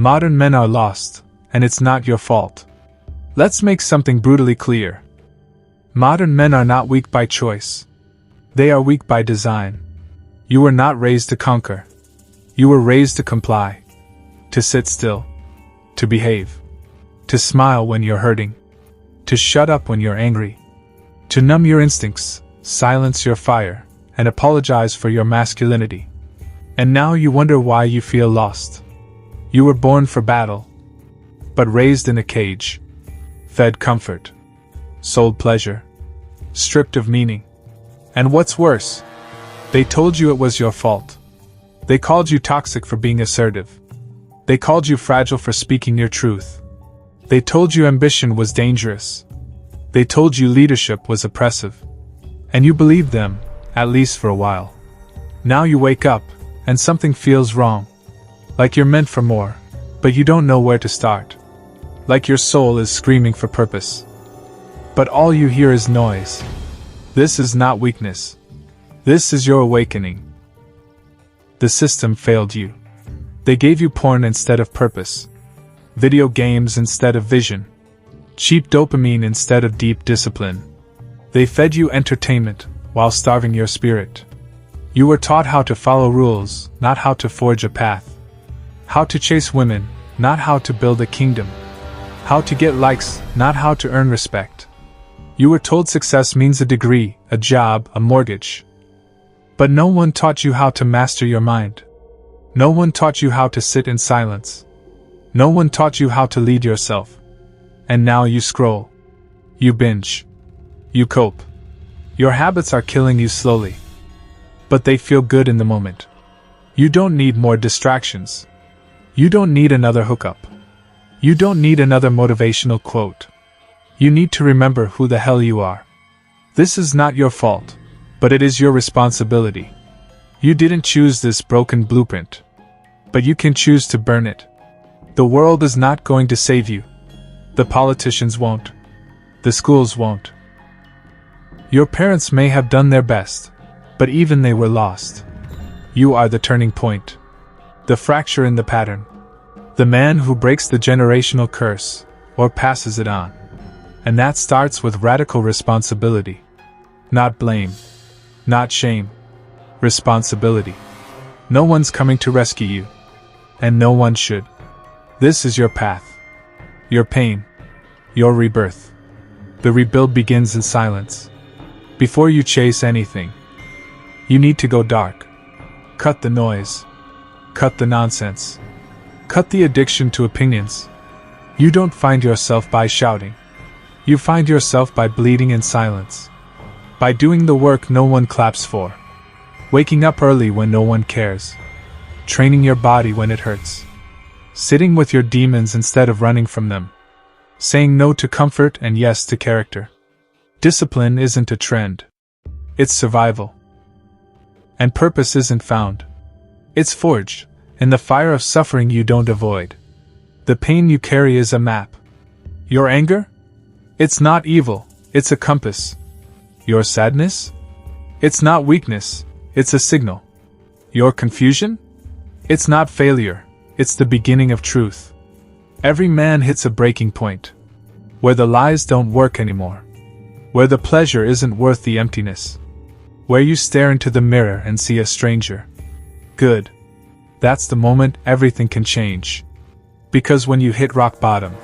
Modern men are lost, and it's not your fault. Let's make something brutally clear. Modern men are not weak by choice. They are weak by design. You were not raised to conquer. You were raised to comply. To sit still. To behave. To smile when you're hurting. To shut up when you're angry. To numb your instincts, silence your fire, and apologize for your masculinity. And now you wonder why you feel lost. You were born for battle, but raised in a cage. Fed comfort. Sold pleasure. Stripped of meaning. And what's worse, they told you it was your fault. They called you toxic for being assertive. They called you fragile for speaking your truth. They told you ambition was dangerous. They told you leadership was oppressive. And you believed them, at least for a while. Now you wake up, and something feels wrong. Like you're meant for more, but you don't know where to start. Like your soul is screaming for purpose. But all you hear is noise. This is not weakness. This is your awakening. The system failed you. They gave you porn instead of purpose. Video games instead of vision. Cheap dopamine instead of deep discipline. They fed you entertainment while starving your spirit. You were taught how to follow rules, not how to forge a path. How to chase women, not how to build a kingdom. How to get likes, not how to earn respect. You were told success means a degree, a job, a mortgage. But no one taught you how to master your mind. No one taught you how to sit in silence. No one taught you how to lead yourself. And now you scroll. You binge. You cope. Your habits are killing you slowly. But they feel good in the moment. You don't need more distractions. You don't need another hookup. You don't need another motivational quote. You need to remember who the hell you are. This is not your fault, but it is your responsibility. You didn't choose this broken blueprint, but you can choose to burn it. The world is not going to save you. The politicians won't. The schools won't. Your parents may have done their best, but even they were lost. You are the turning point. The fracture in the pattern. The man who breaks the generational curse, or passes it on. And that starts with radical responsibility. Not blame. Not shame. Responsibility. No one's coming to rescue you. And no one should. This is your path. Your pain. Your rebirth. The rebuild begins in silence. Before you chase anything, you need to go dark. Cut the noise. Cut the nonsense. Cut the addiction to opinions. You don't find yourself by shouting. You find yourself by bleeding in silence. By doing the work no one claps for. Waking up early when no one cares. Training your body when it hurts. Sitting with your demons instead of running from them. Saying no to comfort and yes to character. Discipline isn't a trend. It's survival. And purpose isn't found. It's forged in the fire of suffering you don't avoid. The pain you carry is a map. Your anger? It's not evil, it's a compass. Your sadness? It's not weakness, it's a signal. Your confusion? It's not failure, it's the beginning of truth. Every man hits a breaking point. Where the lies don't work anymore. Where the pleasure isn't worth the emptiness. Where you stare into the mirror and see a stranger. Good. That's the moment everything can change. Because when you hit rock bottom,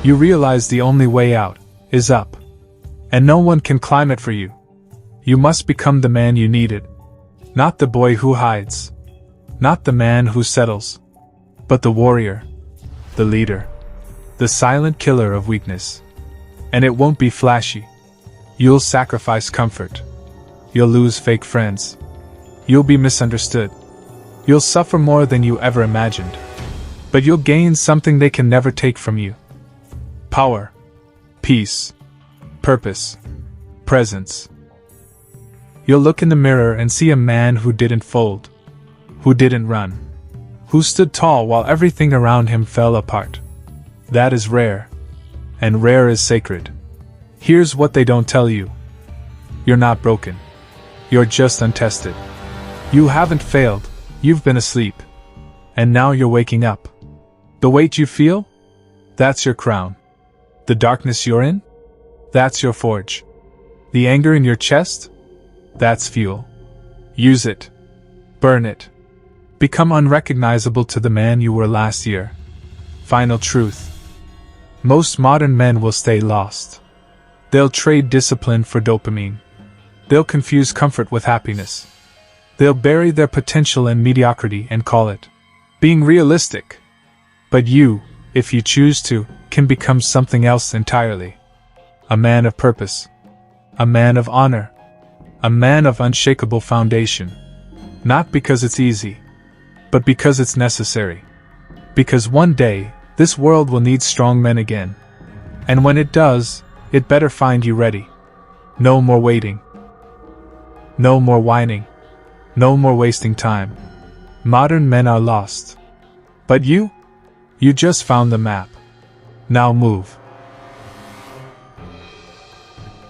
you realize the only way out is up. And no one can climb it for you. You must become the man you needed. Not the boy who hides. Not the man who settles. But the warrior. The leader. The silent killer of weakness. And it won't be flashy. You'll sacrifice comfort. You'll lose fake friends. You'll be misunderstood. You'll suffer more than you ever imagined. But you'll gain something they can never take from you. Power. Peace. Purpose. Presence. You'll look in the mirror and see a man who didn't fold. Who didn't run. Who stood tall while everything around him fell apart. That is rare. And rare is sacred. Here's what they don't tell you. You're not broken. You're just untested. You haven't failed, you've been asleep. And now you're waking up. The weight you feel? That's your crown. The darkness you're in? That's your forge. The anger in your chest? That's fuel. Use it. Burn it. Become unrecognizable to the man you were last year. Final truth. Most modern men will stay lost. They'll trade discipline for dopamine. They'll confuse comfort with happiness. They'll bury their potential in mediocrity and call it being realistic. But you, if you choose to, can become something else entirely. A man of purpose. A man of honor. A man of unshakable foundation. Not because it's easy, but because it's necessary. Because one day, this world will need strong men again. And when it does, it better find you ready. No more waiting. No more whining. No more wasting time. Modern men are lost. But you just found the map. Now move.